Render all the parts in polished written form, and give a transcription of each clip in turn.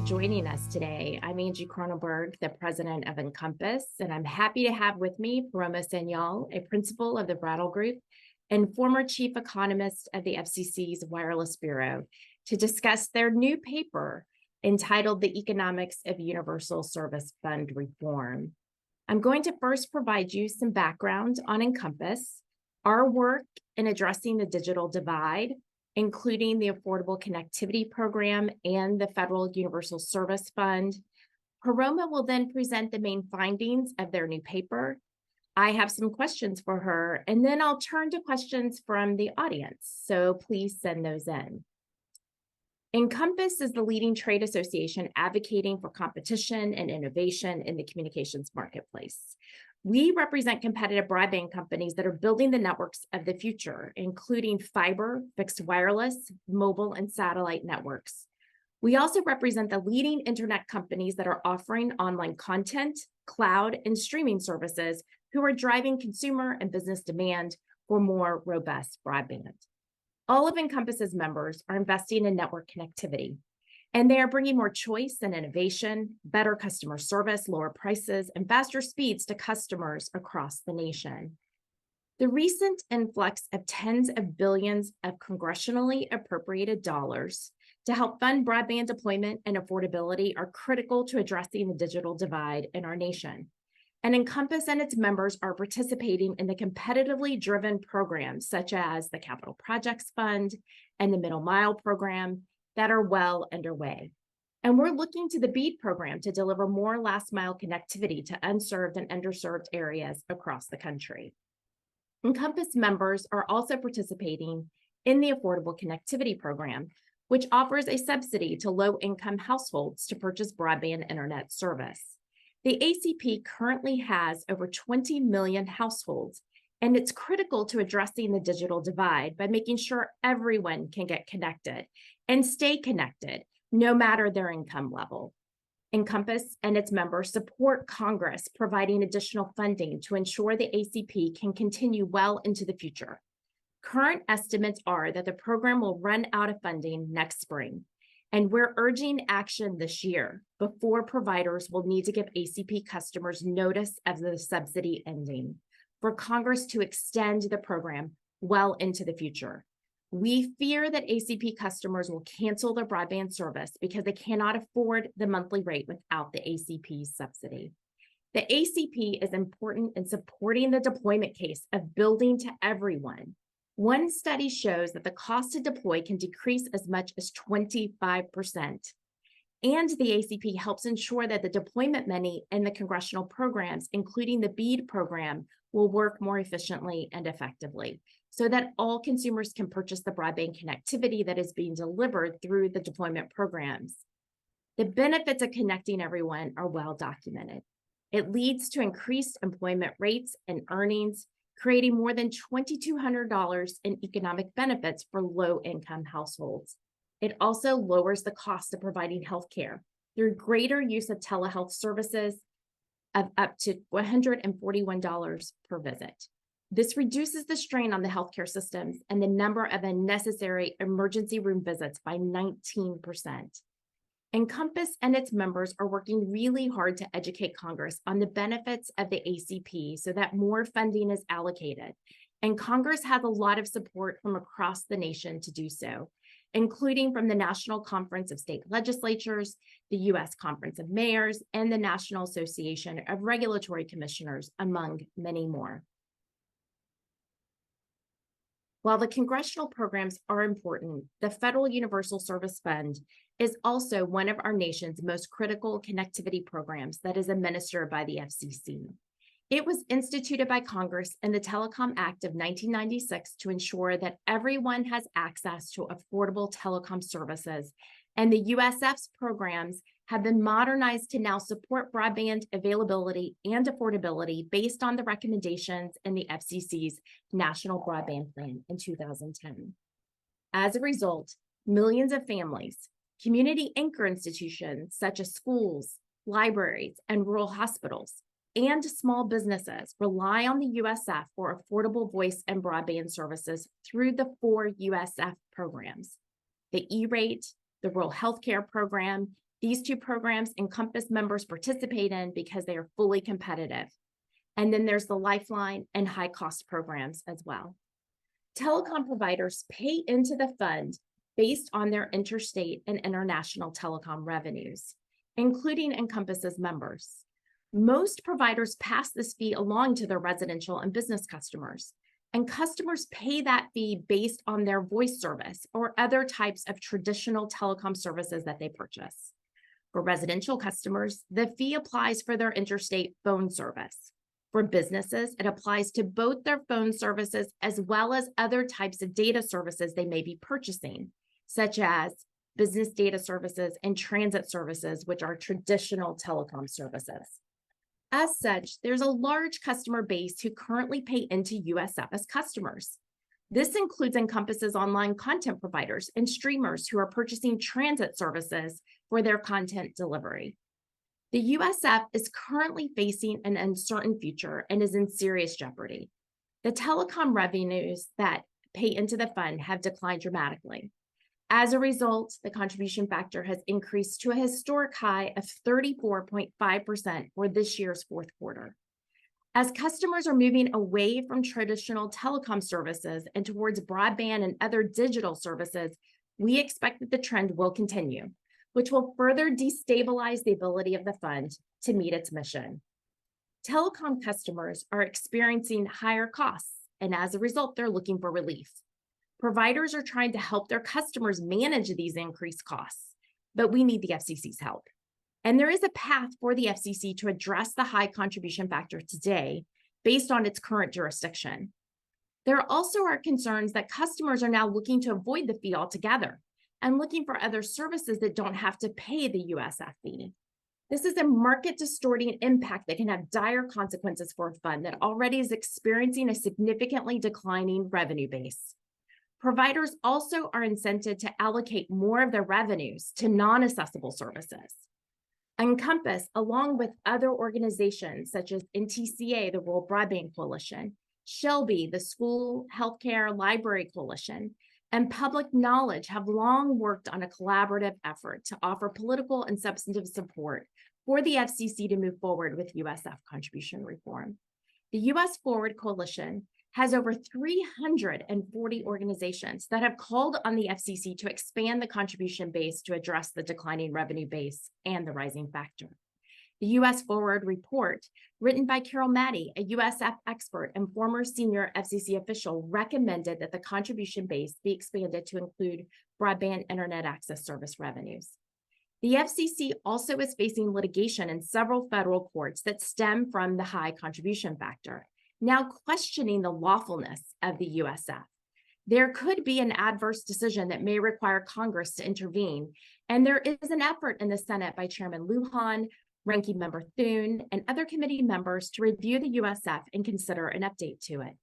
joining us today. I'm Angie Kronenberg, the president of INCOMPAS, and I'm happy to have with me Paroma Sanyal, a principal of the Brattle Group and former chief economist of the FCC's Wireless Bureau, to discuss their new paper entitled The Economics of Universal Service Fund Reform. I'm going to first provide you some background on INCOMPAS, our work in addressing the digital divide, including the Affordable Connectivity Program and the Federal Universal Service Fund. Paroma will then present the main findings of their new paper. I have some questions for her, and then I'll turn to questions from the audience, so please send those in. INCOMPAS is the leading trade association advocating for competition and innovation in the communications marketplace. We represent competitive broadband companies that are building the networks of the future, including fiber, fixed wireless, mobile, and satellite networks. We also represent the leading internet companies that are offering online content, cloud, and streaming services who are driving consumer and business demand for more robust broadband. All of INCOMPAS's members are investing in network connectivity, and they are bringing more choice and innovation, better customer service, lower prices, and faster speeds to customers across the nation. The recent influx of tens of billions of congressionally appropriated dollars to help fund broadband deployment and affordability are critical to addressing the digital divide in our nation. And INCOMPAS and its members are participating in the competitively driven programs such as the Capital Projects Fund and the Middle Mile program that are well underway. And we're looking to the BEAD program to deliver more last mile connectivity to unserved and underserved areas across the country. INCOMPAS members are also participating in the Affordable Connectivity Program, which offers a subsidy to low-income households to purchase broadband internet service. The ACP currently has over 20 million households, and it's critical to addressing the digital divide by making sure everyone can get connected and stay connected, no matter their income level. INCOMPAS and its members support Congress providing additional funding to ensure the ACP can continue well into the future. Current estimates are that the program will run out of funding next spring, and we're urging action this year before providers will need to give ACP customers notice of the subsidy ending for Congress to extend the program well into the future. We fear that ACP customers will cancel their broadband service because they cannot afford the monthly rate without the ACP subsidy. The ACP is important in supporting the deployment case of building to everyone. One study shows that the cost to deploy can decrease as much as 25%. And the ACP helps ensure that the deployment money in the congressional programs, including the BEAD program, will work more efficiently and effectively so that all consumers can purchase the broadband connectivity that is being delivered through the deployment programs. The benefits of connecting everyone are well documented. It leads to increased employment rates and earnings, creating more than $2,200 in economic benefits for low-income households. It also lowers the cost of providing healthcare through greater use of telehealth services of up to $141 per visit. This reduces the strain on the healthcare systems and the number of unnecessary emergency room visits by 19%. INCOMPAS and its members are working really hard to educate Congress on the benefits of the ACP so that more funding is allocated. And Congress has a lot of support from across the nation to do so, including from the National Conference of State Legislatures, the U.S. Conference of Mayors, and the National Association of Regulatory Commissioners, among many more. While the congressional programs are important, the Federal Universal Service Fund is also one of our nation's most critical connectivity programs that is administered by the FCC. It was instituted by Congress in the Telecom Act of 1996 to ensure that everyone has access to affordable telecom services, and the USF's programs have been modernized to now support broadband availability and affordability based on the recommendations in the FCC's National Broadband Plan in 2010. As a result, millions of families, community anchor institutions such as schools, libraries, and rural hospitals, and small businesses rely on the USF for affordable voice and broadband services through the 4 USF programs: the E-Rate, the Rural Healthcare Program, These two programs INCOMPAS members participate in because they are fully competitive. And then there's the Lifeline and high cost programs as well. Telecom providers pay into the fund based on their interstate and international telecom revenues, including INCOMPAS's members. Most providers pass this fee along to their residential and business customers, and customers pay that fee based on their voice service or other types of traditional telecom services that they purchase. For residential customers, the fee applies for their interstate phone service. For businesses, it applies to both their phone services as well as other types of data services they may be purchasing, such as business data services and transit services, which are traditional telecom services. As such, there's a large customer base who currently pay into USF as customers. This includes INCOMPAS's online content providers and streamers who are purchasing transit services for their content delivery. The USF is currently facing an uncertain future and is in serious jeopardy. The telecom revenues that pay into the fund have declined dramatically. As a result, the contribution factor has increased to a historic high of 34.5% for this year's fourth quarter. As customers are moving away from traditional telecom services and towards broadband and other digital services, we expect that the trend will continue, which will further destabilize the ability of the fund to meet its mission. Telecom customers are experiencing higher costs, and as a result, they're looking for relief. Providers are trying to help their customers manage these increased costs, but we need the FCC's help. And there is a path for the FCC to address the high contribution factor today based on its current jurisdiction. There also are concerns that customers are now looking to avoid the fee altogether and looking for other services that don't have to pay the USF fee. This is a market distorting impact that can have dire consequences for a fund that already is experiencing a significantly declining revenue base. Providers also are incented to allocate more of their revenues to non-accessible services. INCOMPAS, along with other organizations such as NTCA, the Rural Broadband Coalition, Shelby, the School Healthcare Library Coalition, and Public Knowledge have long worked on a collaborative effort to offer political and substantive support for the FCC to move forward with USF contribution reform. The US Forward Coalition has over 340 organizations that have called on the FCC to expand the contribution base to address the declining revenue base and the rising factor. The US Forward report, written by Carol Maddie, a USF expert and former senior FCC official, recommended that the contribution base be expanded to include broadband internet access service revenues. The FCC also is facing litigation in several federal courts that stem from the high contribution factor, now questioning the lawfulness of the USF. There could be an adverse decision that may require Congress to intervene, and there is an effort in the Senate by Chairman Lujan, Ranking Member Thune, and other committee members to review the USF and consider an update to it.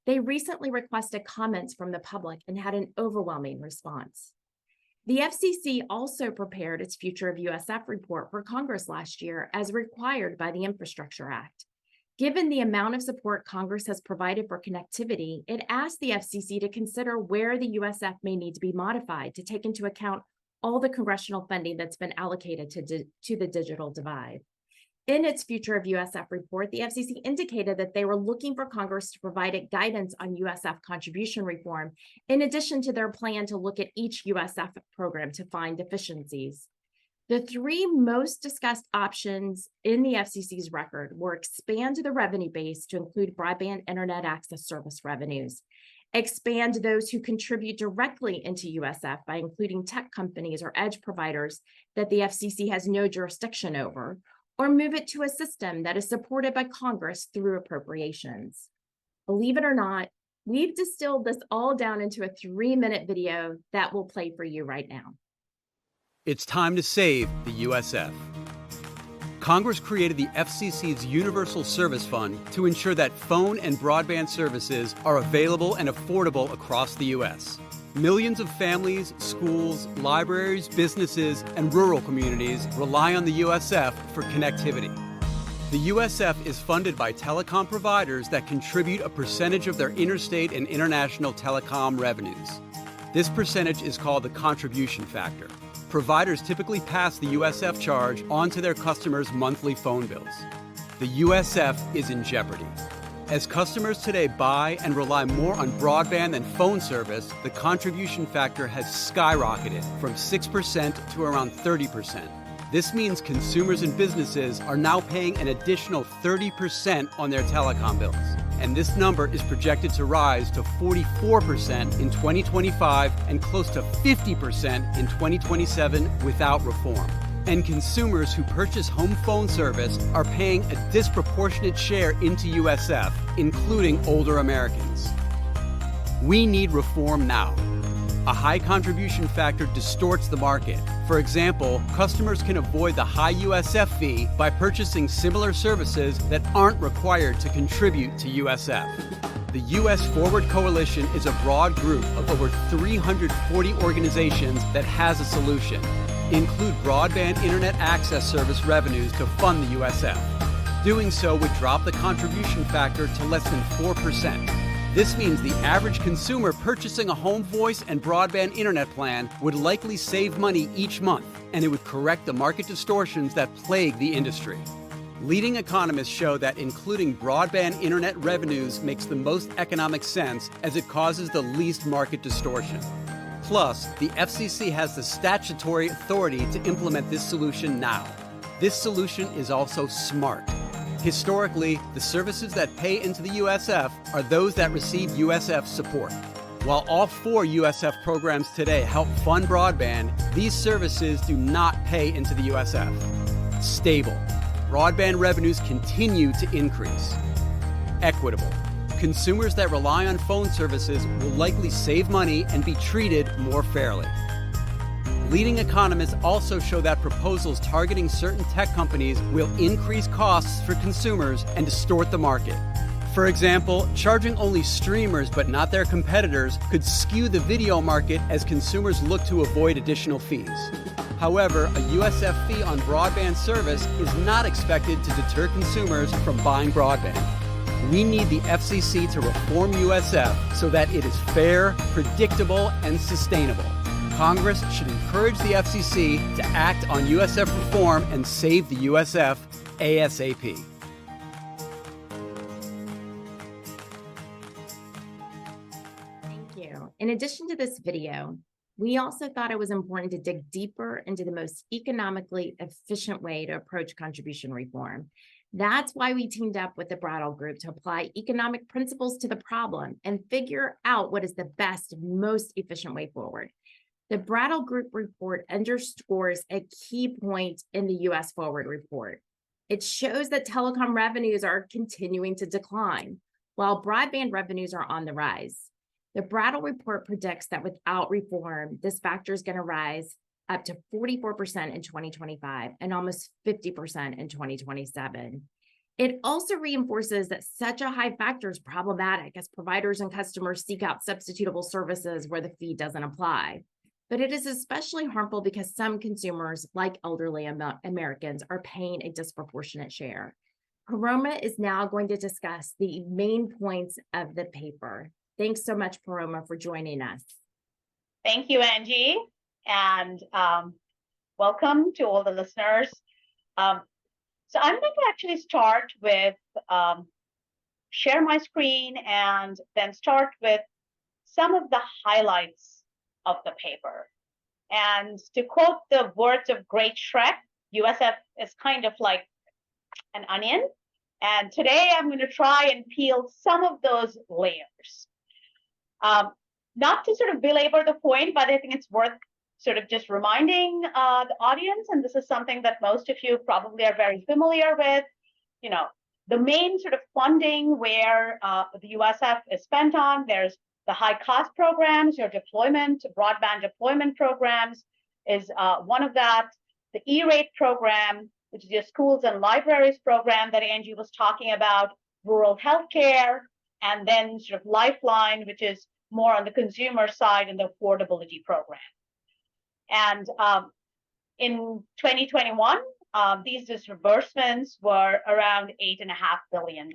They recently requested comments from the public and had an overwhelming response. The FCC also prepared its Future of USF report for Congress last year as required by the Infrastructure Act. Given the amount of support Congress has provided for connectivity, it asked the FCC to consider where the USF may need to be modified to take into account all the congressional funding that's been allocated to the digital divide. In its Future of USF report, the FCC indicated that they were looking for Congress to provide it guidance on USF contribution reform, in addition to their plan to look at each USF program to find deficiencies. The three most discussed options in the FCC's record were expand the revenue base to include broadband internet access service revenues, expand those who contribute directly into USF by including tech companies or edge providers that the FCC has no jurisdiction over, or move it to a system that is supported by Congress through appropriations. Believe it or not, we've distilled this all down into a 3-minute video that will play for you right now. It's time to save the USF. Congress created the FCC's Universal Service Fund to ensure that phone and broadband services are available and affordable across the U.S. Millions of families, schools, libraries, businesses, and rural communities rely on the USF for connectivity. The USF is funded by telecom providers that contribute a percentage of their interstate and international telecom revenues. This percentage is called the contribution factor. providers typically pass the USF charge on to their customers' monthly phone bills. The USF is in jeopardy. As customers today buy and rely more on broadband than phone service, the contribution factor has skyrocketed from 6% to around 30%. This means consumers and businesses are now paying an additional 30% on their telecom bills. And this number is projected to rise to 44% in 2025 and close to 50% in 2027 without reform. And consumers who purchase home phone service are paying a disproportionate share into USF, including older Americans. We need reform now. A high contribution factor distorts the market. For example, customers can avoid the high USF fee by purchasing similar services that aren't required to contribute to USF. The U.S. Forward Coalition is a broad group of over 340 organizations that has a solution. Include broadband internet access service revenues to fund the USF. Doing so would drop the contribution factor to less than 4%. This means the average consumer purchasing a home voice and broadband internet plan would likely save money each month, and it would correct the market distortions that plague the industry. Leading economists show that including broadband internet revenues makes the most economic sense as it causes the least market distortion. Plus, the FCC has the statutory authority to implement this solution now. This solution is also smart. Historically, the services that pay into the USF are those that receive USF support. While all 4 USF programs today help fund broadband, these services do not pay into the USF. Stable. Broadband revenues continue to increase. Equitable. Consumers that rely on phone services will likely save money and be treated more fairly. Leading economists also show that proposals targeting certain tech companies will increase costs for consumers and distort the market. For example, charging only streamers but not their competitors could skew the video market as consumers look to avoid additional fees. However, a USF fee on broadband service is not expected to deter consumers from buying broadband. We need the FCC to reform USF so that it is fair, predictable, and sustainable. Congress should encourage the FCC to act on USF reform and save the USF ASAP. Thank you. In addition to this video, we also thought it was important to dig deeper into the most economically efficient way to approach contribution reform. That's why we teamed up with the Brattle Group to apply economic principles to the problem and figure out what is the best, most efficient way forward. The Brattle Group report underscores a key point in the U.S. Forward report. It shows that telecom revenues are continuing to decline, while broadband revenues are on the rise. The Brattle report predicts that without reform, this factor is going to rise up to 44% in 2025 and almost 50% in 2027. It also reinforces that such a high factor is problematic as providers and customers seek out substitutable services where the fee doesn't apply. But it is especially harmful because some consumers, like elderly Americans, are paying a disproportionate share. Paroma is now going to discuss the main points of the paper. Thanks so much, Paroma, for joining us. Thank you, Angie, and welcome to all the listeners. So I'm going to actually start with share my screen and then start with some of the highlights of the paper. And to quote the words of Great Shrek, USF is kind of like an onion. And today I'm going to try and peel some of those layers. Not to sort of belabor the point, but I think it's worth sort of just reminding the audience, and this is something that most of you probably are very familiar with, you know, the main sort of funding where the USF is spent on, there's the high cost programs, your deployment, broadband deployment programs is one of that. The E-rate program, which is your schools and libraries program that Angie was talking about, rural healthcare, and then sort of Lifeline, which is more on the consumer side and the affordability program. And in 2021, these disbursements were around $8.5 billion.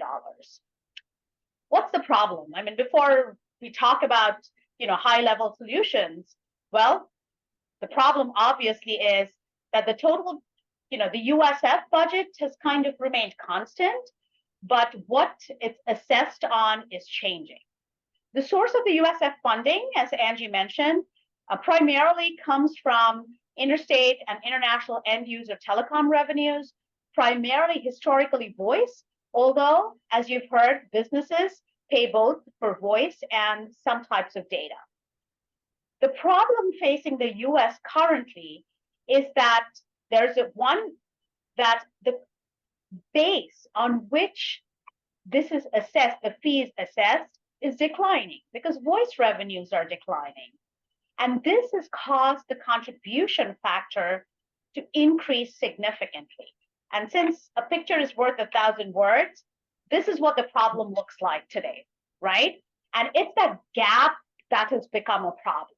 What's the problem? I mean, before we talk about, high-level solutions, well, The problem obviously is that the total, the USF budget has kind of remained constant, but what it's assessed on is changing. The source of the USF funding, as Angie mentioned, primarily comes from interstate and international end user telecom revenues, primarily historically voice, although, as you've heard, businesses pay both for voice and some types of data. The problem facing the US currently is that there's that the base on which this is assessed, the fee is assessed, is declining because voice revenues are declining. And this has caused the contribution factor to increase significantly. And since a picture is worth 1,000 words, this is what the problem looks like today, right? And it's that gap that has become a problem.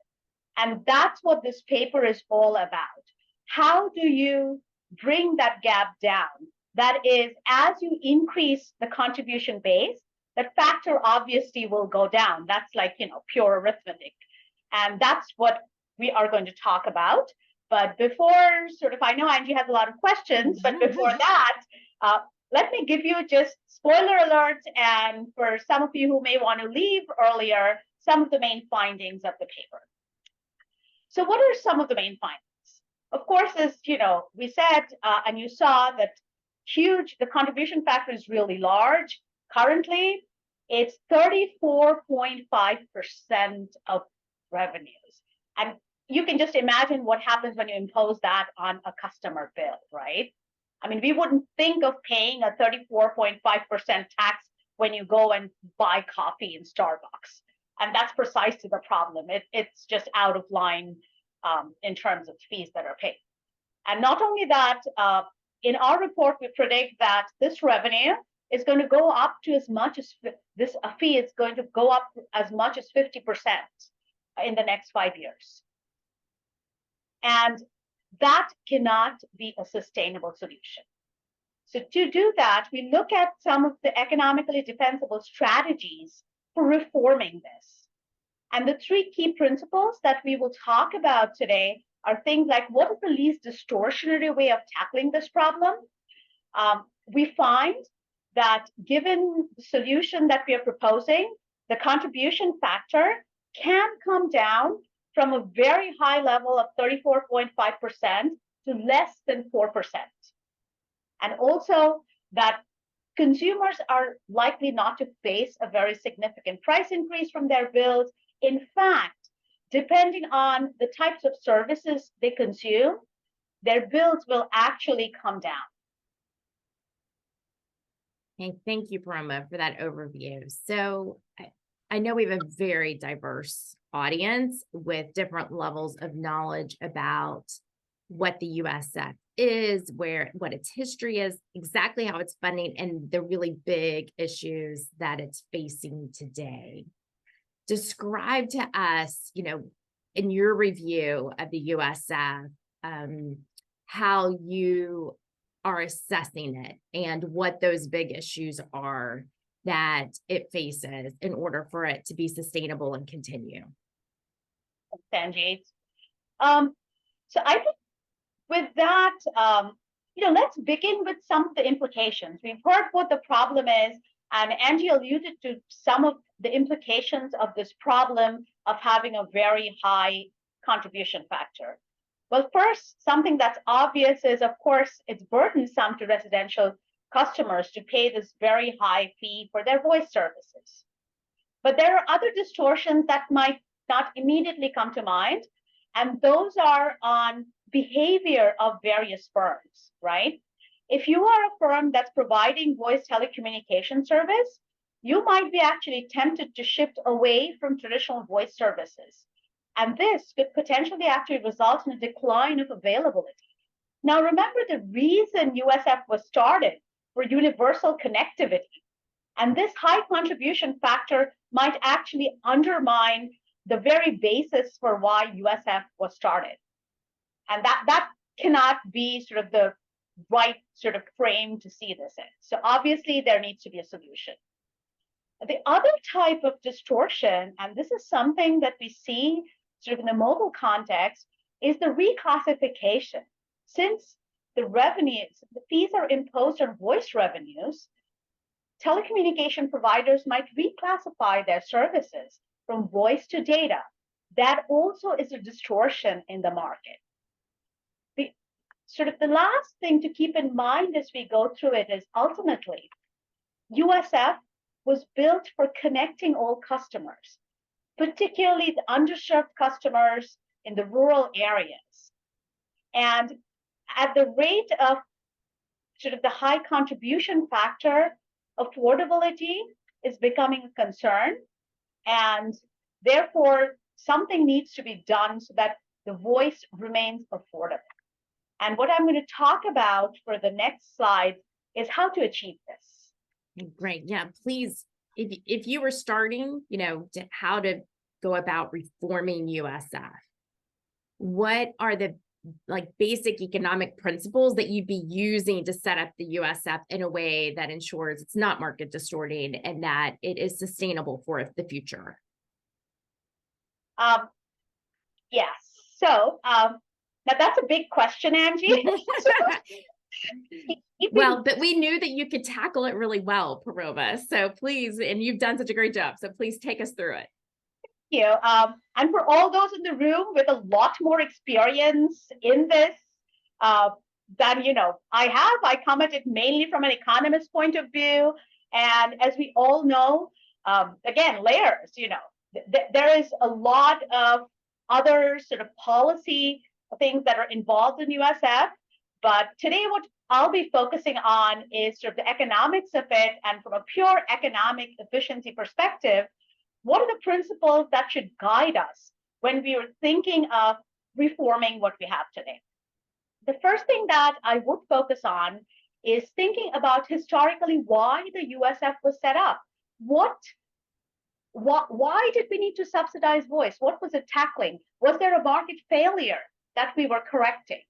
And that's what this paper is all about. How do you bring that gap down? That is, as you increase the contribution base, that factor obviously will go down. That's like, pure arithmetic. And that's what we are going to talk about. But before I know Angie has a lot of questions, but before that, let me give you just spoiler alerts. And for some of you who may want to leave earlier, some of the main findings of the paper. So what are some of the main findings? Of course, as we said, and you saw that the contribution factor is really large. Currently, it's 34.5% of revenues. And you can just imagine what happens when you impose that on a customer bill, right? I mean, we wouldn't think of paying a 34.5% tax when you go and buy coffee in Starbucks. And that's precisely the problem. It's just out of line in terms of fees that are paid. And not only that, in our report, we predict that this revenue is going to go up to as much as this fee is going to go up as much as 50% in the next 5 years. And that cannot be a sustainable solution. So to do that, we look at some of the economically defensible strategies for reforming this. And the 3 key principles that we will talk about today are things like, what is the least distortionary way of tackling this problem? We find that given the solution that we are proposing, the contribution factor can come down from a very high level of 34.5% to less than 4%. And also that consumers are likely not to face a very significant price increase from their bills. In fact, depending on the types of services they consume, their bills will actually come down. Okay, thank you, Paroma, for that overview. So I know we have a very diverse audience with different levels of knowledge about what the USF is, what its history is, exactly how it's funding, and the really big issues that it's facing today. Describe to us, in your review of the USF, how you are assessing it and what those big issues are that it faces in order for it to be sustainable and continue. Thanks, Angie. So I think with that, let's begin with some of the implications. We've heard what the problem is, and Angie alluded to some of the implications of this problem of having a very high contribution factor. Well, first, something that's obvious is, of course, it's burdensome to residential customers to pay this very high fee for their voice services. But there are other distortions that might not immediately come to mind, and those are on behavior of various firms, right? If you are a firm that's providing voice telecommunication service, you might be actually tempted to shift away from traditional voice services. And this could potentially actually result in a decline of availability. Now, remember, the reason USF was started for universal connectivity. And this high contribution factor might actually undermine the very basis for why USF was started. And that cannot be sort of the right sort of frame to see this in. So obviously there needs to be a solution. The other type of distortion, and this is something that we see sort of in the mobile context, is the reclassification. Since the fees are imposed on voice revenues, telecommunication providers might reclassify their services from voice to data. That also is a distortion in the market. The last thing to keep in mind as we go through it is ultimately, USF was built for connecting all customers, particularly the underserved customers in the rural areas. And at the rate of the high contribution factor, affordability is becoming a concern. And therefore, something needs to be done so that the voice remains affordable. And what I'm going to talk about for the next slide is how to achieve this. Great. Yeah, please, if you were starting, how to go about reforming USF, what are the basic economic principles that you'd be using to set up the USF in a way that ensures it's not market distorting and that it is sustainable for the future? Yes. So now that's a big question, Angie. Well, but we knew that you could tackle it really well, Paroma. So please, and you've done such a great job. So please take us through it. Thank you. And for all those in the room with a lot more experience in this than I come at it mainly from an economist point of view. And as we all know, again, layers. There is a lot of other policy things that are involved in USF. But today, what I'll be focusing on is the economics of it, and from a pure economic efficiency perspective, what are the principles that should guide us when we are thinking of reforming what we have today? The first thing that I would focus on is thinking about historically why the USF was set up. Why did we need to subsidize voice? What was it tackling? Was there a market failure that we were correcting?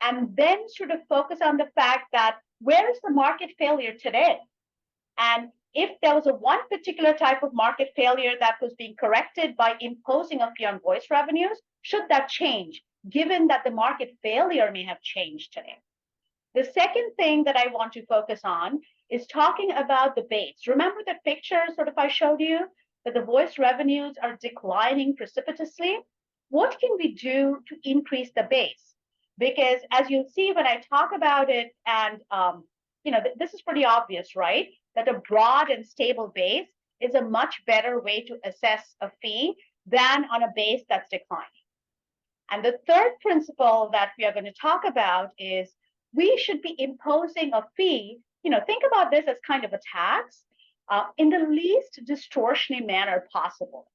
And then focus on the fact that where is the market failure today? And if there was one particular type of market failure that was being corrected by imposing a fee on voice revenues, should that change, given that the market failure may have changed today? The second thing that I want to focus on is talking about the base. Remember the picture I showed you, that the voice revenues are declining precipitously? What can we do to increase the base? Because as you'll see when I talk about it, and this is pretty obvious, right? That a broad and stable base is a much better way to assess a fee than on a base that's declining. And the third principle that we are going to talk about is we should be imposing a fee. Think about this as kind of a tax in the least distortionary manner possible.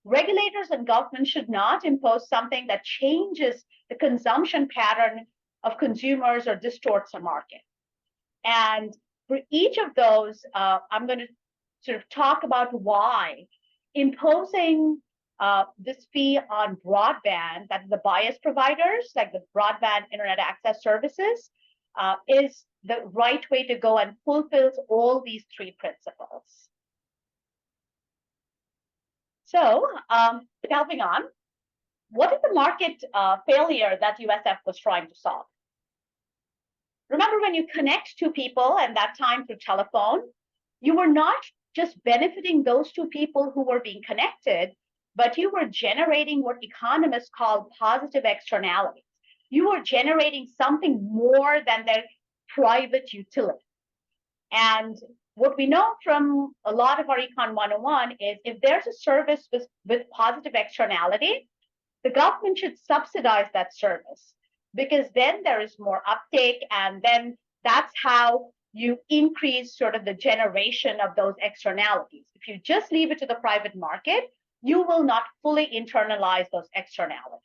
Regulators and government should not impose something that changes the consumption pattern of consumers or distorts a market. And for each of those, I'm going to talk about why imposing this fee on broadband, that the bias providers, like the broadband internet access services, is the right way to go and fulfills all these three principles. So, delving on, what is the market failure that USF was trying to solve? Remember, when you connect two people, and that time through telephone, you were not just benefiting those two people who were being connected, but you were generating what economists call positive externalities. You were generating something more than their private utility. And what we know from a lot of our Econ 101 is if there's a service with positive externality, the government should subsidize that service, because then there is more uptake, and then that's how you increase the generation of those externalities. If you just leave it to the private market, you will not fully internalize those externalities.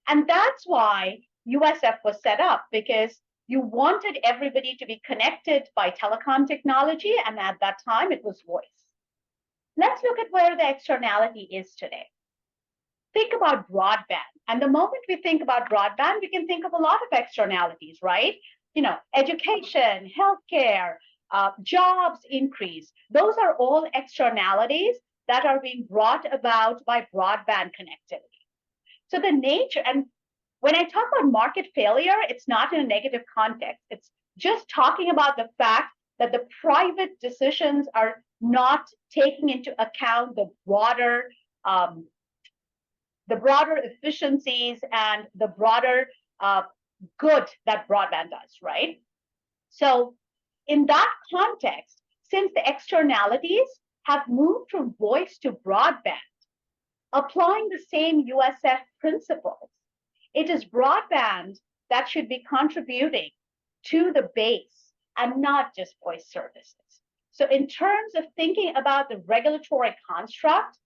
And that's why USF was set up, because you wanted everybody to be connected by telecom technology, and at that time it was voice. Let's look at where the externality is today. Think about broadband. And the moment we think about broadband, we can think of a lot of externalities, right? Education, healthcare, jobs increase. Those are all externalities that are being brought about by broadband connectivity. So the nature, and when I talk about market failure, it's not in a negative context. It's just talking about the fact that the private decisions are not taking into account the broader efficiencies and the broader good that broadband does, right? So in that context, since the externalities have moved from voice to broadband, applying the same USF principles, it is broadband that should be contributing to the base and not just voice services. So in terms of thinking about the regulatory construct,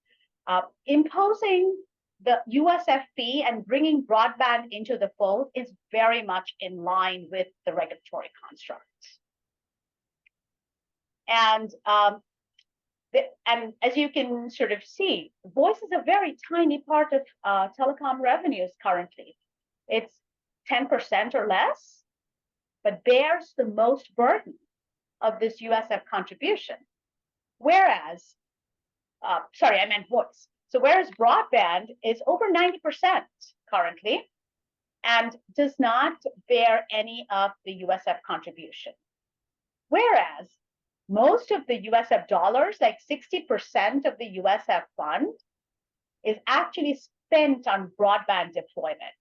imposing the USF fee and bringing broadband into the fold is very much in line with the regulatory construct. And as you can sort of see, voice is a very tiny part of telecom revenues currently. It's 10% or less, but bears the most burden of this USF contribution. Whereas, sorry, I meant voice. So whereas broadband is over 90% currently and does not bear any of the USF contribution. Whereas most of the USF dollars, like 60% of the USF fund, is actually spent on broadband deployment.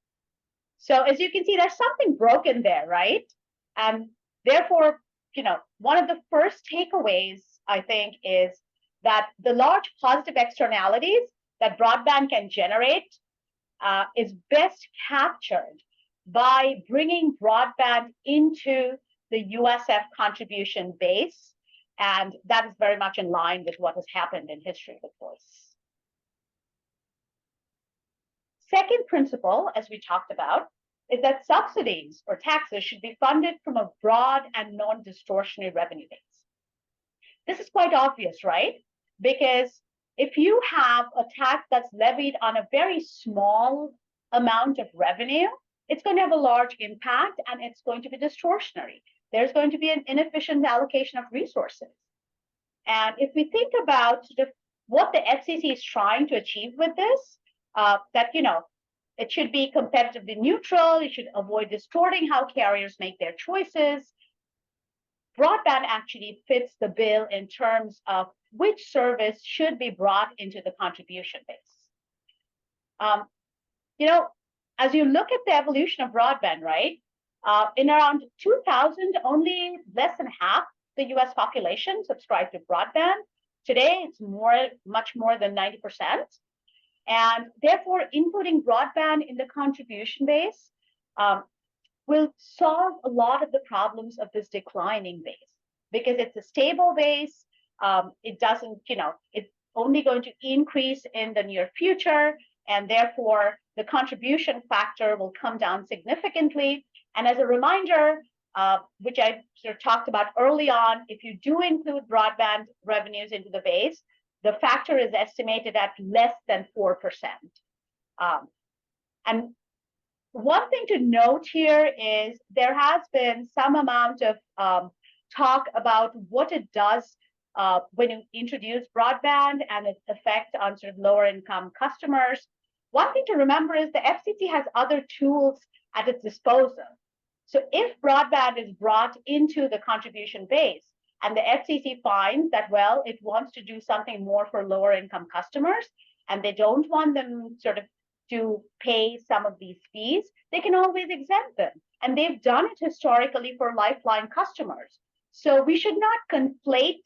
So as you can see, there's something broken there, right? And therefore, one of the first takeaways, I think, is that the large positive externalities that broadband can generate is best captured by bringing broadband into the USF contribution base. And that is very much in line with what has happened in history with voice. Second principle, as we talked about, is that subsidies or taxes should be funded from a broad and non-distortionary revenue base. This is quite obvious, right? Because if you have a tax that's levied on a very small amount of revenue, it's going to have a large impact and it's going to be distortionary. There's going to be an inefficient allocation of resources. And if we think about sort of what the FCC is trying to achieve with this, that, it should be competitively neutral, it should avoid distorting how carriers make their choices. Broadband actually fits the bill in terms of which service should be brought into the contribution base. As you look at the evolution of broadband, right, in around 2000, only less than half the US population subscribed to broadband. Today, it's much more than 90%. And therefore, inputting broadband in the contribution base will solve a lot of the problems of this declining base because it's a stable base. It doesn't, it's only going to increase in the near future. And therefore, the contribution factor will come down significantly. And as a reminder, which I sort of talked about early on, if you do include broadband revenues into the base, the factor is estimated at less than 4%. And one thing to note here is there has been some amount of talk about what it does when you introduce broadband and its effect on sort of lower income customers. One thing to remember is the FCC has other tools at its disposal. So if broadband is brought into the contribution base and the FCC finds that, well, it wants to do something more for lower income customers and they don't want them sort of to pay some of these fees, they can always exempt them. And they've done it historically for Lifeline customers. So we should not conflate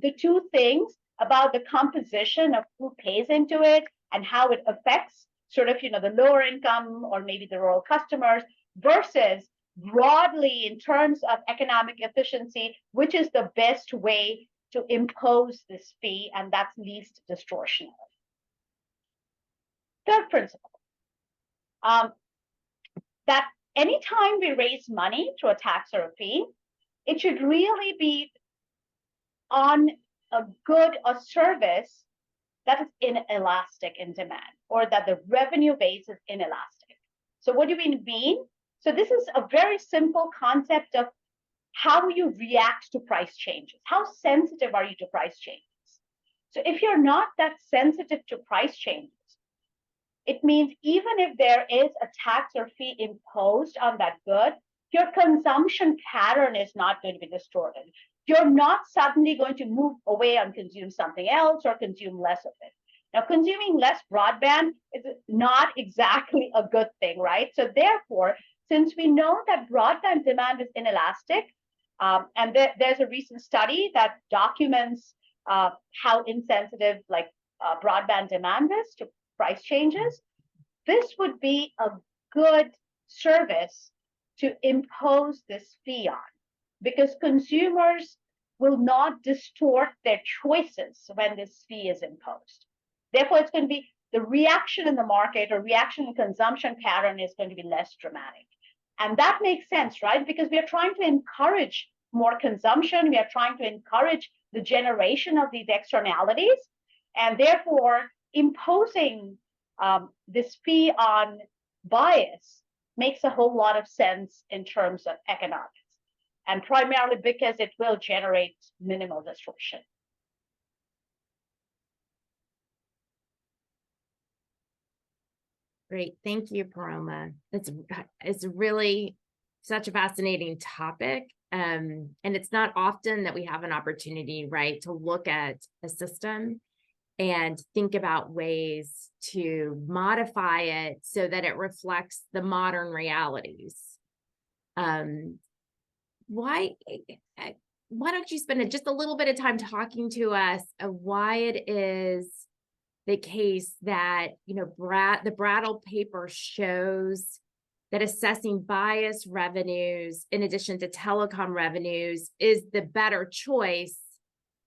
the two things about the composition of who pays into it and how it affects sort of, the lower income or maybe the rural customers versus broadly in terms of economic efficiency, which is the best way to impose this fee, and that's least distortionary. Third principle, that anytime we raise money through a tax or a fee, it should really be on a good, a service that is inelastic in demand, or that the revenue base is inelastic. So what do we mean? So this is a very simple concept of how you react to price changes. How sensitive are you to price changes? So if you're not that sensitive to price changes, it means even if there is a tax or fee imposed on that good, your consumption pattern is not going to be distorted. You're not suddenly going to move away and consume something else or consume less of it. Now, consuming less broadband is not exactly a good thing, right? So therefore, since we know that broadband demand is inelastic, and there's a recent study that documents how insensitive broadband demand is to price changes, this would be a good service to impose this fee on, because consumers will not distort their choices when this fee is imposed. Therefore, it's going to be the reaction in the market or reaction in consumption pattern is going to be less dramatic. And that makes sense, right? Because we are trying to encourage more consumption. We are trying to encourage the generation of these externalities. And therefore, imposing this fee on bias makes a whole lot of sense in terms of economics, and primarily because it will generate minimal distortion. Great. Thank you, Paroma. It's really such a fascinating topic. And it's not often that we have an opportunity, right, to look at a system and think about ways to modify it so that it reflects the modern realities. Why don't you spend just a little bit of time talking to us of why it is the case that, the Brattle paper shows that assessing bias revenues in addition to telecom revenues is the better choice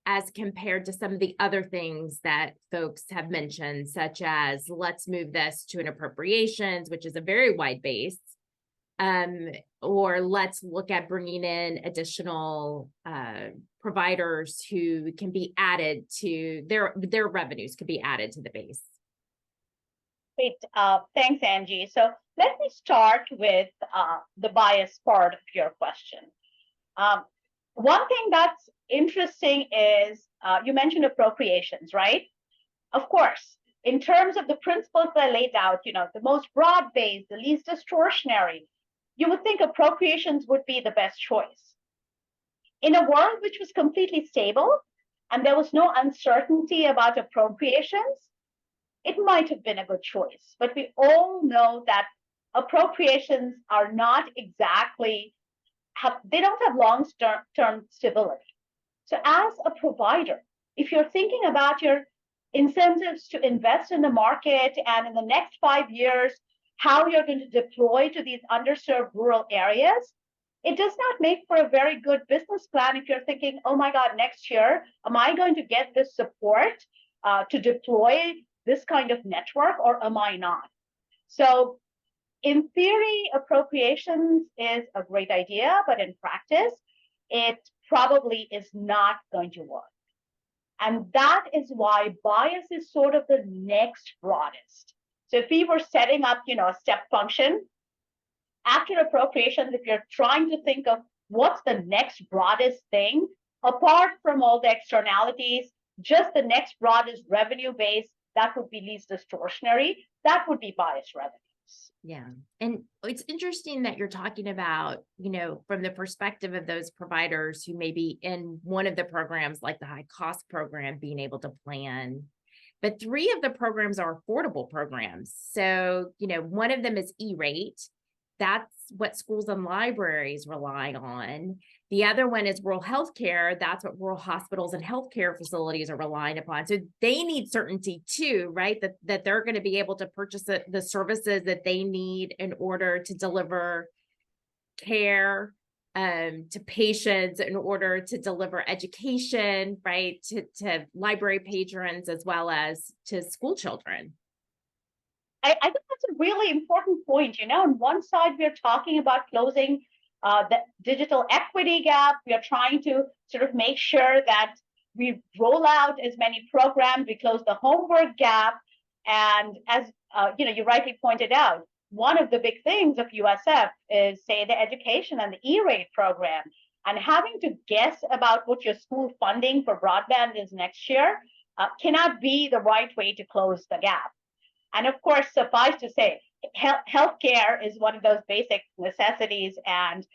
as compared to some of the other things that folks have mentioned, such as let's move this to an appropriations, which is a very wide base, or let's look at bringing in additional providers who can be added to their revenues could be added to the base. Great. Thanks, Angie. So let me start with the bias part of your question. One thing that's interesting is you mentioned appropriations, right? Of course, in terms of the principles that I laid out, the most broad-based, the least distortionary, you would think appropriations would be the best choice. In a world which was completely stable and there was no uncertainty about appropriations, it might have been a good choice. But we all know that appropriations are not exactly, they don't have long-term stability. So as a provider, if you're thinking about your incentives to invest in the market and in the next 5 years, how you're going to deploy to these underserved rural areas, it does not make for a very good business plan if you're thinking, oh my God, next year, am I going to get this support to deploy this kind of network, or am I not? So in theory, appropriations is a great idea, but in practice, it probably is not going to work. And that is why bias is sort of the next broadest. So if we were setting up, a step function, after appropriations, if you're trying to think of what's the next broadest thing, apart from all the externalities, just the next broadest revenue base, that would be least distortionary, that would be bias revenues. Yeah. And it's interesting that you're talking about, from the perspective of those providers who may be in one of the programs, like the high cost program, being able to plan. But 3 of the programs are affordable programs. So, one of them is E-rate. That's what schools and libraries rely on. The other one is rural healthcare. That's what rural hospitals and healthcare facilities are relying upon. So they need certainty too, right? That they're going to be able to purchase the services that they need in order to deliver care to patients, in order to deliver education, right? To library patrons as well as to school children. I think that's a really important point. On one side, we're talking about closing the digital equity gap. We are trying to sort of make sure that we roll out as many programs, we close the homework gap. And as you rightly pointed out, one of the big things of USF is, say, the education and the E-rate program. And having to guess about what your school funding for broadband is next year cannot be the right way to close the gap. And of course, suffice to say, healthcare is one of those basic necessities, and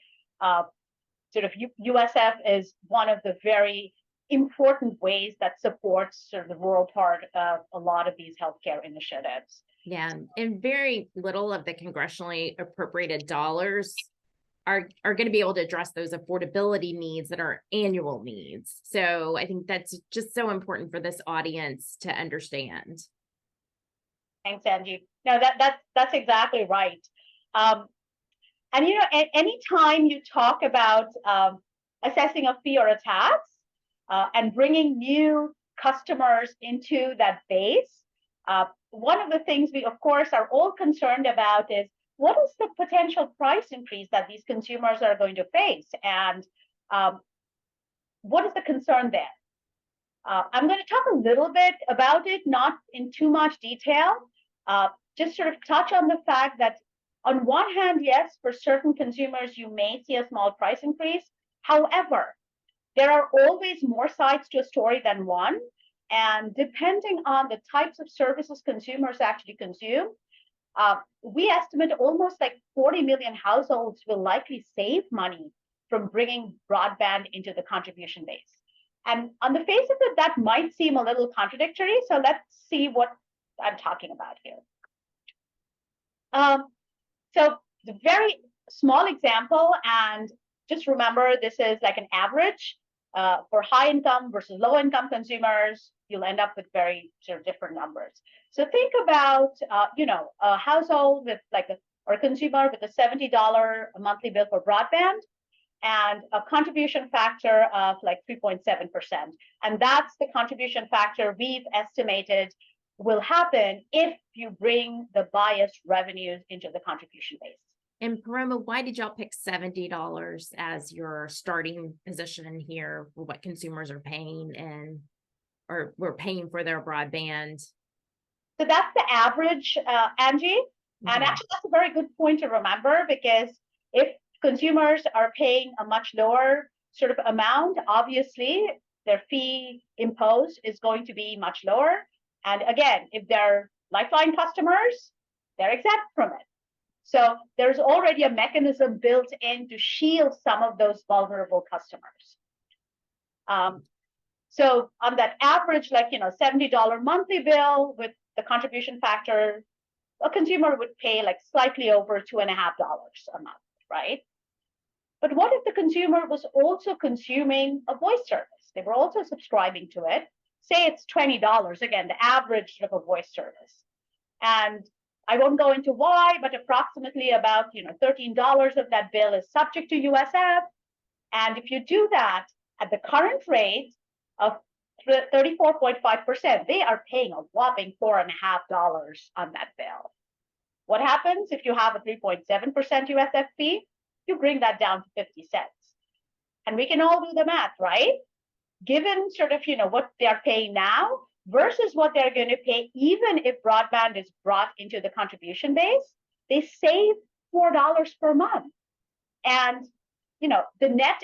sort of USF is one of the very important ways that supports sort of the rural part of a lot of these healthcare initiatives. Yeah, and very little of the congressionally appropriated dollars are going to be able to address those affordability needs that are annual needs. So I think that's just so important for this audience to understand. Thanks, Angie. No, that's exactly right. And anytime you talk about assessing a fee or a tax and bringing new customers into that base, one of the things we, of course, are all concerned about is what is the potential price increase that these consumers are going to face, and what is the concern there? I'm going to talk a little bit about it, not in too much detail, just sort of touch on the fact that on one hand, yes, for certain consumers, you may see a small price increase. However, there are always more sides to a story than one. And depending on the types of services consumers actually consume, we estimate almost like 40 million households will likely save money from bringing broadband into the contribution base. And on the face of it, that might seem a little contradictory. So let's see what I'm talking about here. So the very small example, and just remember, this is like an average for high income versus low income consumers. You'll end up with very sort of different numbers. So think about, a household with or a consumer with a $70 a monthly bill for broadband and a contribution factor of like 3.7%. And that's the contribution factor we've estimated will happen if you bring the biased revenues into the contribution base. And Paroma, why did y'all pick $70 as your starting position here for what consumers are paying or we're paying for their broadband? So that's the average, Angie. And actually, that's a very good point to remember, because if consumers are paying a much lower sort of amount, obviously their fee imposed is going to be much lower. And again, if they're Lifeline customers, they're exempt from it. So there's already a mechanism built in to shield some of those vulnerable customers. So on that average, $70 monthly bill with the contribution factor, a consumer would pay like slightly over $2.50 a month, right? But what if the consumer was also consuming a voice service? They were also subscribing to it. Say it's $20, again, the average of a voice service. And I won't go into why, but approximately about $13 of that bill is subject to USF. And if you do that at the current rate of 34.5%, they are paying a whopping $4.50 on that bill. What happens if you have a 3.7% USF fee? You bring that down to 50 cents. And we can all do the math, right? Given sort of, what they're paying now versus what they're going to pay, even if broadband is brought into the contribution base, they save $4 per month. And, the net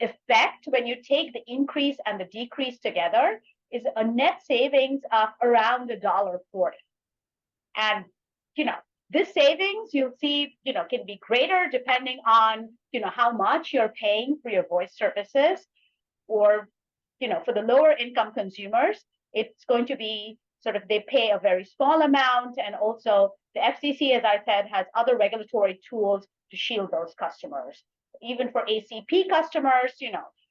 effect when you take the increase and the decrease together is a net savings of around $1.40. And, this savings you'll see, can be greater depending on, how much you're paying for your voice services, or, for the lower income consumers, it's going to be sort of they pay a very small amount. And also the FCC, as I said, has other regulatory tools to shield those customers. Even for ACP customers,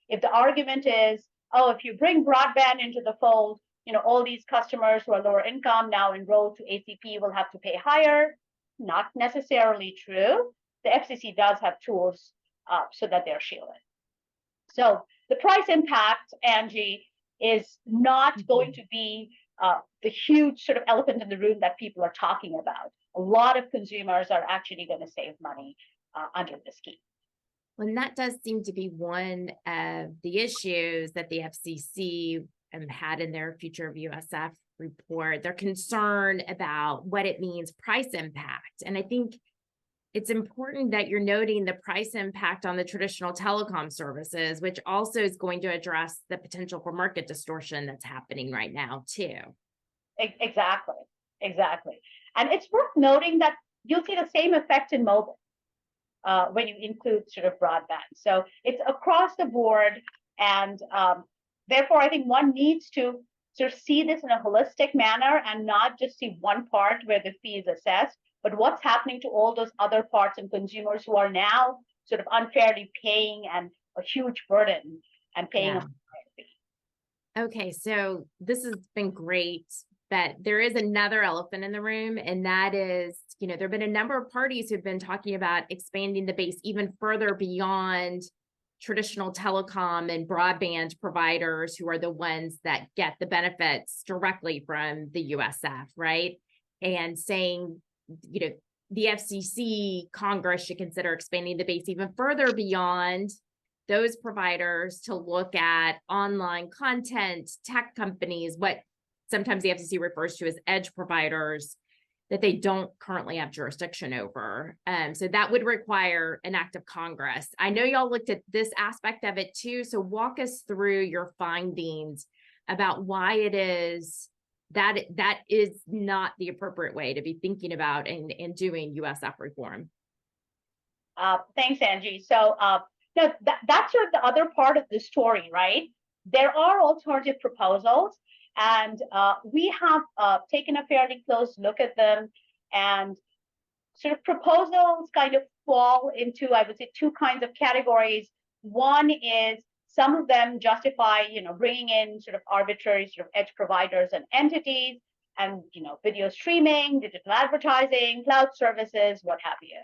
if the argument is, oh, if you bring broadband into the fold, all these customers who are lower income now enrolled to ACP will have to pay higher. Not necessarily true. The FCC does have tools so that they're shielded. So the price impact, Angie, is not going to be the huge sort of elephant in the room that people are talking about. A lot of consumers are actually going to save money under this scheme. Well, and that does seem to be one of the issues that the FCC had in their Future of USF report. They're concerned about what it means price impact. And I think it's important that you're noting the price impact on the traditional telecom services, which also is going to address the potential for market distortion that's happening right now too. Exactly. And it's worth noting that you'll see the same effect in mobile when you include sort of broadband. So it's across the board. And therefore, I think one needs to sort of see this in a holistic manner and not just see one part where the fee is assessed, but what's happening to all those other parts and consumers who are now sort of unfairly paying and a huge burden and paying Yeah. a fee. Okay, so this has been great, but there is another elephant in the room, and that is, there have been a number of parties who've been talking about expanding the base even further beyond traditional telecom and broadband providers who are the ones that get the benefits directly from the USF, right? And saying, the FCC, Congress should consider expanding the base even further beyond those providers to look at online content, tech companies, what sometimes the FCC refers to as edge providers that they don't currently have jurisdiction over. So that would require an act of Congress. I know y'all looked at this aspect of it too. So walk us through your findings about why it is that that is not the appropriate way to be thinking about and doing USF reform. Thanks, Angie. So that's sort of the other part of the story, right? There are alternative proposals, and we have taken a fairly close look at them, and sort of proposals kind of fall into, I would say, two kinds of categories. One is some of them justify, bringing in sort of arbitrary sort of edge providers and entities, and video streaming, digital advertising, cloud services, what have you.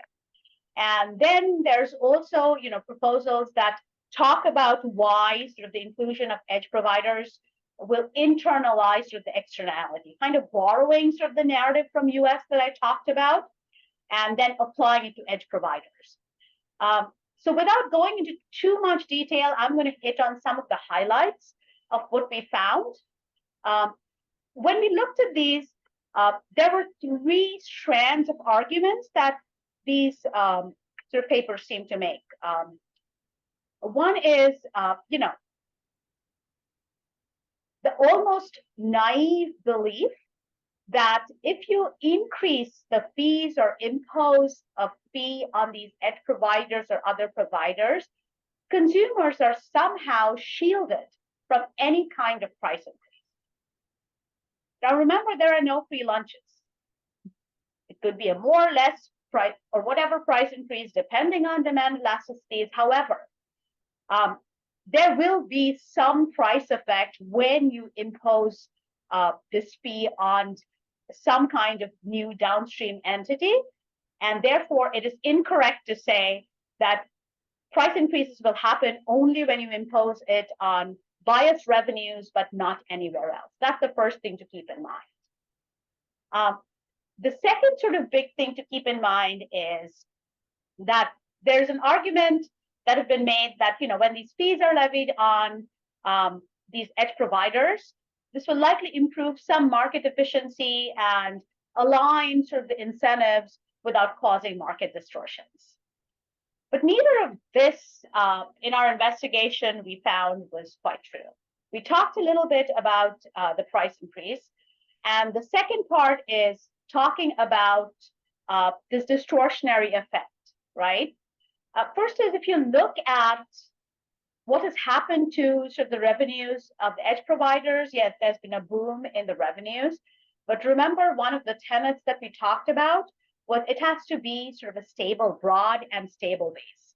And then there's also, proposals that talk about why sort of the inclusion of edge providers will internalize sort of the externality, kind of borrowing sort of the narrative from US that I talked about, and then applying it to edge providers. So without going into too much detail, I'm going to hit on some of the highlights of what we found. When we looked at these, there were three strands of arguments that these sort of papers seem to make. One is, the almost naive belief that if you increase the fees or impose a fee on these edge providers or other providers, consumers are somehow shielded from any kind of price increase. Now, remember, there are no free lunches. It could be a more or less price or whatever price increase depending on demand elasticities. However, there will be some price effect when you impose this fee on some kind of new downstream entity. And therefore, it is incorrect to say that price increases will happen only when you impose it on biased revenues, but not anywhere else. That's the first thing to keep in mind. The second sort of big thing to keep in mind is that there's an argument that has been made that, when these fees are levied on these edge providers, this will likely improve some market efficiency and align sort of the incentives without causing market distortions. But neither of this, in our investigation, we found was quite true. We talked a little bit about the price increase. And the second part is talking about this distortionary effect, right? First is, if you look at what has happened to sort of the revenues of the edge providers, yes, there's been a boom in the revenues. But remember, one of the tenets that we talked about was it has to be sort of a stable, broad and stable base.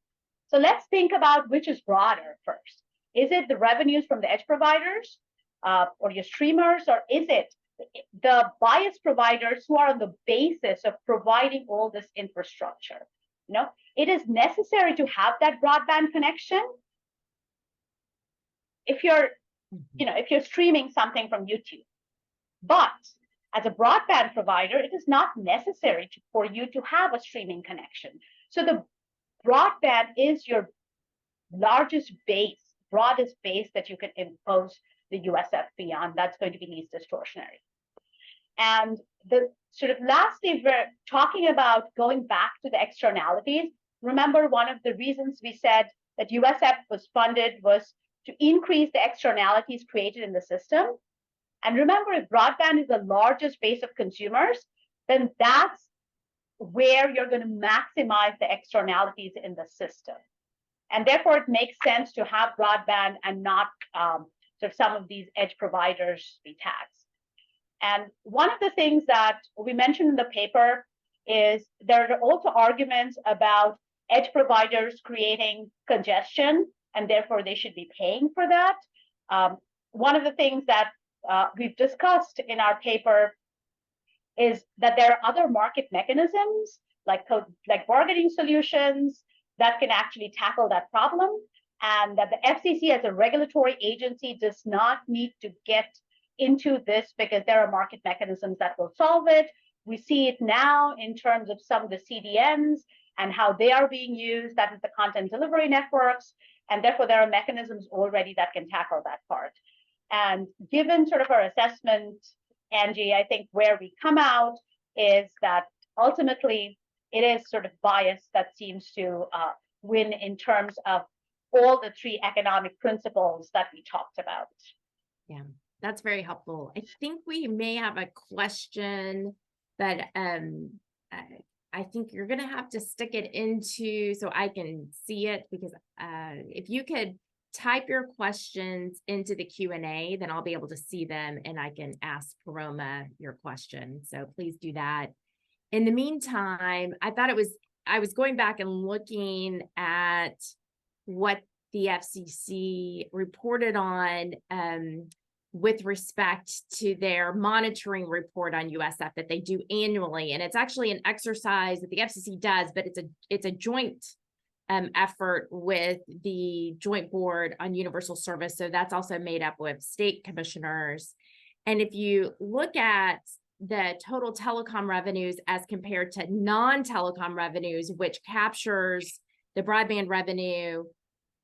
So let's think about which is broader first. Is it the revenues from the edge providers or your streamers, or is it the bias providers who are on the basis of providing all this infrastructure? It is necessary to have that broadband connection if you're, if you're streaming something from YouTube. But as a broadband provider, it is not necessary for you to have a streaming connection. So the broadband is your largest base, broadest base that you can impose the USF fee on. That's going to be least distortionary. And the sort of lastly, we're talking about going back to the externalities. Remember, one of the reasons we said that USF was funded was to increase the externalities created in the system. And remember, if broadband is the largest base of consumers, then that's where you're going to maximize the externalities in the system. And therefore, it makes sense to have broadband and not sort of some of these edge providers be taxed. And one of the things that we mentioned in the paper is there are also arguments about edge providers creating congestion, and therefore they should be paying for that. One of the things that we've discussed in our paper is that there are other market mechanisms like bargaining solutions that can actually tackle that problem, and that the FCC as a regulatory agency does not need to get into this because there are market mechanisms that will solve it. We see it now in terms of some of the CDNs and how they are being used, that is the content delivery networks, and therefore there are mechanisms already that can tackle that part. And given sort of our assessment, Angie, I think where we come out is that ultimately it is sort of bias that seems to win in terms of all the three economic principles that we talked about. Yeah, that's very helpful. I think we may have a question that I think you're going to have to stick it into so I can see it, because if you could type your questions into the Q&A, then I'll be able to see them and I can ask Paroma your question. So please do that. In the meantime, I was going back and looking at what the FCC reported on with respect to their monitoring report on USF that they do annually. And it's actually an exercise that the FCC does, but it's a joint effort with the Joint Board on Universal Service. So that's also made up with state commissioners. And if you look at the total telecom revenues as compared to non-telecom revenues, which captures the broadband revenue,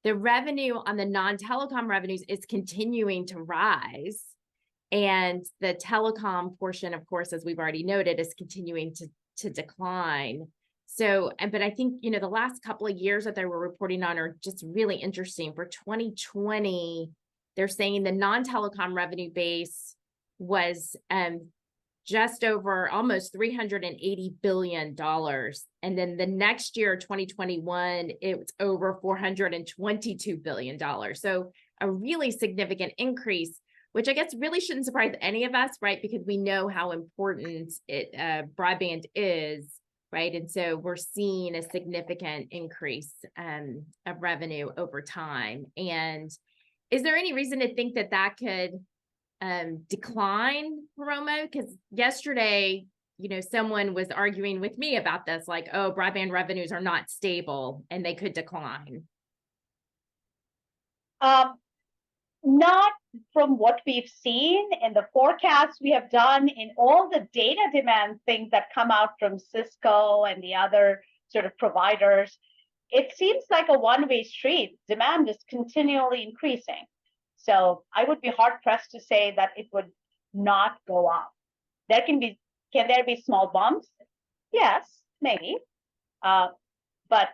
the revenue on the non-telecom revenues is continuing to rise. And the telecom portion, of course, as we've already noted, is continuing to decline. So, but I think, the last couple of years that they were reporting on are just really interesting. For 2020, they're saying the non-telecom revenue base was just over almost $380 billion. And then the next year, 2021, it's over $422 billion. So a really significant increase, which I guess really shouldn't surprise any of us, right? Because we know how important broadband is, right? And so we're seeing a significant increase of revenue over time. And is there any reason to think that that could decline, Paroma? Because yesterday, someone was arguing with me about this, like, oh, broadband revenues are not stable and they could decline. Not from what we've seen in the forecasts we have done in all the data demand things that come out from Cisco and the other sort of providers. It seems like a one-way street. Demand is continually increasing. So I would be hard pressed to say that it would not go up. Can there be small bumps? Yes, maybe. But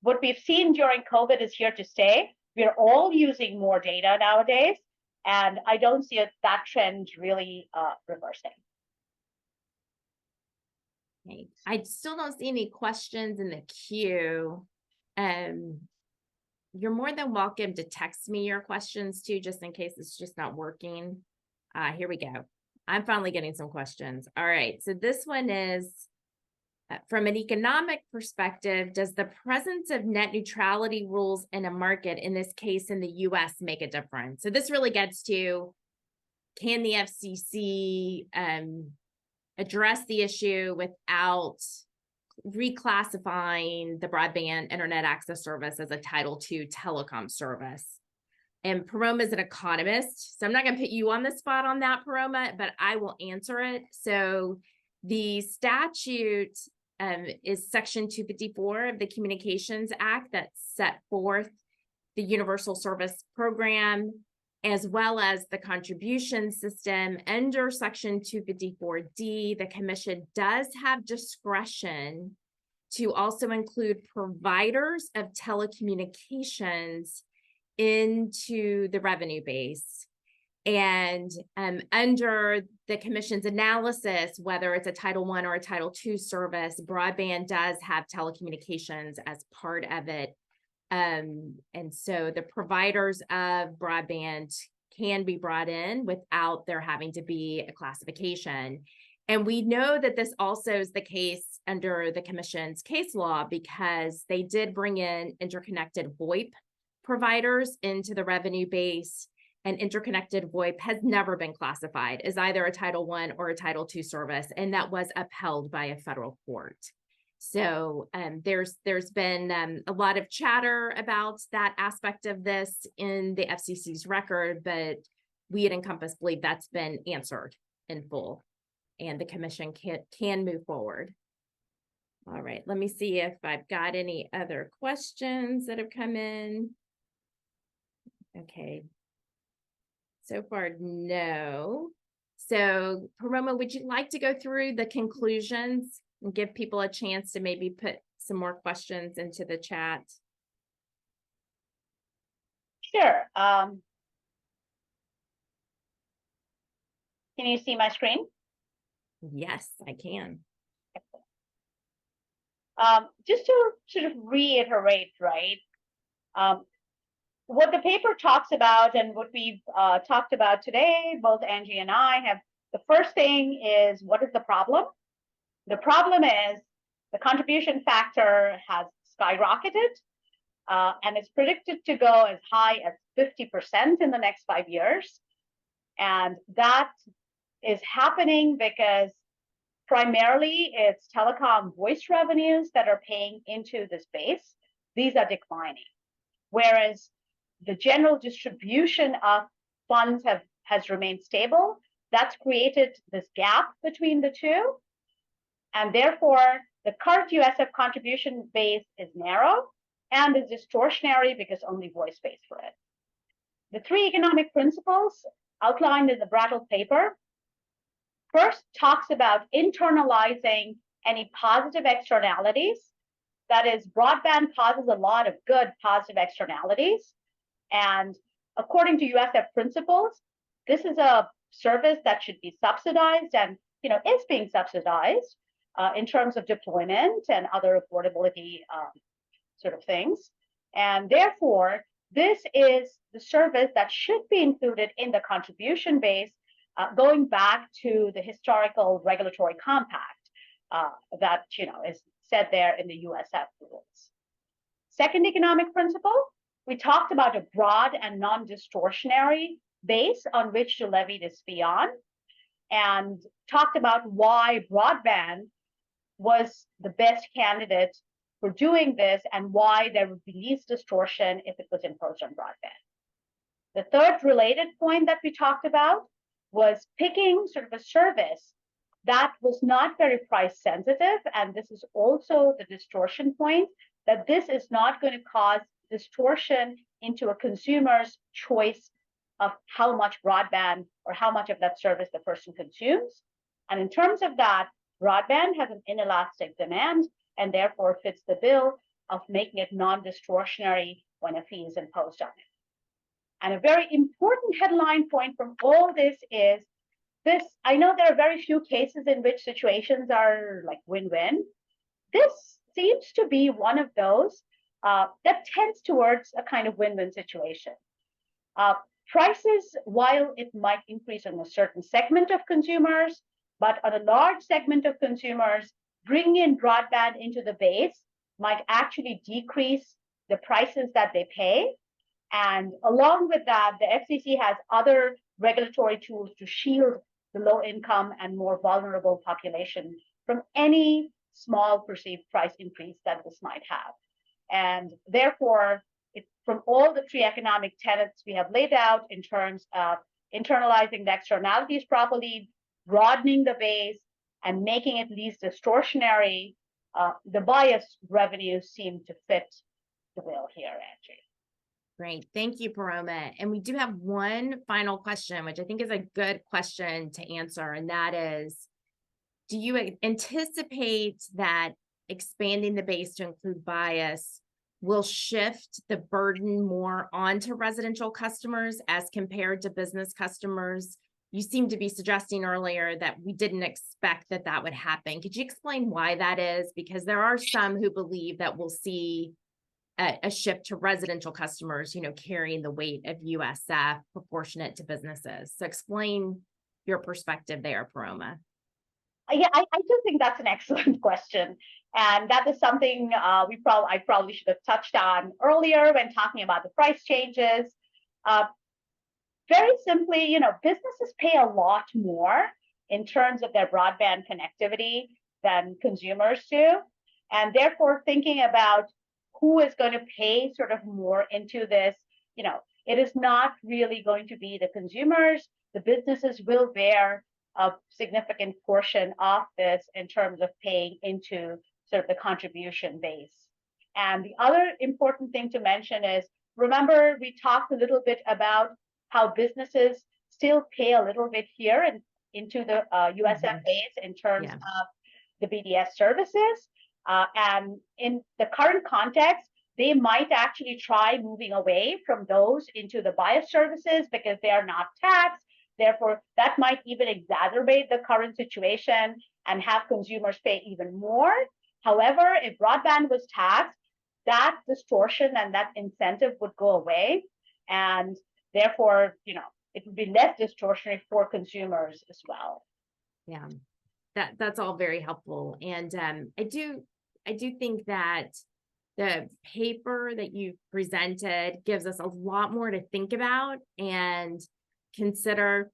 what we've seen during COVID is here to stay. We're all using more data nowadays, and I don't see that trend really reversing. Okay. I still don't see any questions in the queue. You're more than welcome to text me your questions too, just in case it's just not working. Here we go. I'm finally getting some questions. All right. So this one is, from an economic perspective, does the presence of net neutrality rules in a market, in this case in the US, make a difference? So this really gets to, can the FCC address the issue without reclassifying the broadband internet access service as a Title II telecom service? And Paroma is an economist, so I'm not going to put you on the spot on that, Paroma, but I will answer it. So the statute is Section 254 of the Communications Act that set forth the Universal Service Program, as well as the contribution system. Under Section 254D, the Commission does have discretion to also include providers of telecommunications into the revenue base. And under the commission's analysis, whether it's a Title I or a Title II service, broadband does have telecommunications as part of it. And so the providers of broadband can be brought in without there having to be a classification. And we know that this also is the case under the commission's case law because they did bring in interconnected VoIP providers into the revenue base. And interconnected VoIP has never been classified as either a Title I or a Title II service, and that was upheld by a federal court. So there's been a lot of chatter about that aspect of this in the FCC's record, but we at INCOMPAS believe that's been answered in full, and the commission can move forward. All right, let me see if I've got any other questions that have come in. Okay. So far, no. So, Paroma, would you like to go through the conclusions and give people a chance to maybe put some more questions into the chat? Sure. Can you see my screen? Yes, I can. Just to sort of reiterate, right? What the paper talks about and what we've talked about today, both Angie and I have, the first thing is, what is the problem? The problem is the contribution factor has skyrocketed and it's predicted to go as high as 50% in the next 5 years. And that is happening because primarily it's telecom voice revenues that are paying into this base. These are declining. Whereas the general distribution of funds has remained stable. That's created this gap between the two. And therefore, the current USF contribution base is narrow and is distortionary because only voice pays for it. The 3 economic principles outlined in the Brattle paper first talks about internalizing any positive externalities. That is, broadband causes a lot of good positive externalities. And according to USF principles, this is a service that should be subsidized and, is being subsidized in terms of deployment and other affordability sort of things. And therefore, this is the service that should be included in the contribution base, going back to the historical regulatory compact that, is said there in the USF rules. Second economic principle, we talked about a broad and non-distortionary base on which to levy this fee on, and talked about why broadband was the best candidate for doing this and why there would be least distortion if it was imposed on broadband. The third related point that we talked about was picking sort of a service that was not very price sensitive, and this is also the distortion point, that this is not going to cause distortion into a consumer's choice of how much broadband or how much of that service the person consumes. And in terms of that, broadband has an inelastic demand and therefore fits the bill of making it non-distortionary when a fee is imposed on it. And a very important headline point from all this is this. I know there are very few cases in which situations are like win-win. This seems to be one of those that tends towards a kind of win-win situation. Prices, while it might increase on a certain segment of consumers, but on a large segment of consumers, bringing in broadband into the base might actually decrease the prices that they pay. And along with that, the FCC has other regulatory tools to shield the low income and more vulnerable population from any small perceived price increase that this might have. And therefore, from all the 3 economic tenets we have laid out in terms of internalizing the externalities properly, broadening the base, and making it least distortionary, the bias revenues seem to fit the bill here, Angie. Great. Thank you, Paroma. And we do have one final question, which I think is a good question to answer. And that is, do you anticipate that expanding the base to include bias will shift the burden more onto residential customers as compared to business customers. You seemed to be suggesting earlier that we didn't expect that that would happen. Could you explain why that is? Because there are some who believe that we'll see a shift to residential customers, carrying the weight of USF proportionate to businesses. So explain your perspective there, Paroma. Yeah, I do think that's an excellent question. And that is something I probably should have touched on earlier when talking about the price changes. Very simply, businesses pay a lot more in terms of their broadband connectivity than consumers do. And therefore, thinking about who is going to pay sort of more into this, it is not really going to be the consumers. The businesses will bear a significant portion of this in terms of paying into sort of the contribution base. And the other important thing to mention is, remember, we talked a little bit about how businesses still pay a little bit here and into the USF base in terms of the BDS services. And in the current context, they might actually try moving away from those into the bias services because they are not taxed. Therefore, that might even exacerbate the current situation and have consumers pay even more. However, if broadband was taxed, that distortion and that incentive would go away. And therefore, it would be less distortionary for consumers as well. Yeah, that's all very helpful. And I do think that the paper that you presented gives us a lot more to think about and consider.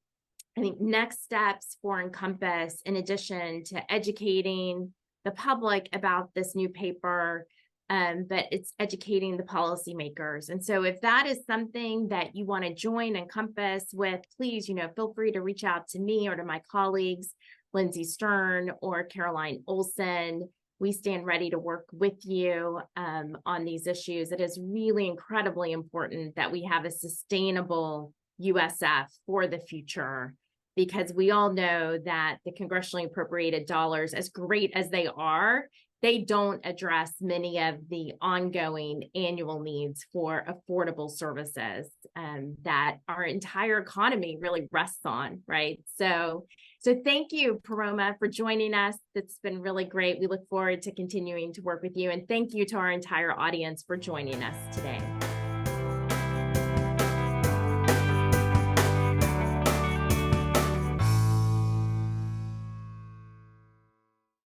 I think next steps for INCOMPAS, in addition to educating the public about this new paper, but it's educating the policymakers. And so if that is something that you want to join INCOMPAS with, please, feel free to reach out to me or to my colleagues, Lindsay Stern or Caroline Olson. We stand ready to work with you on these issues. It is really incredibly important that we have a sustainable USF for the future, because we all know that the congressionally appropriated dollars, as great as they are, they don't address many of the ongoing annual needs for affordable services that our entire economy really rests on, right? So thank you, Paroma, for joining us. It's been really great. We look forward to continuing to work with you. And thank you to our entire audience for joining us today.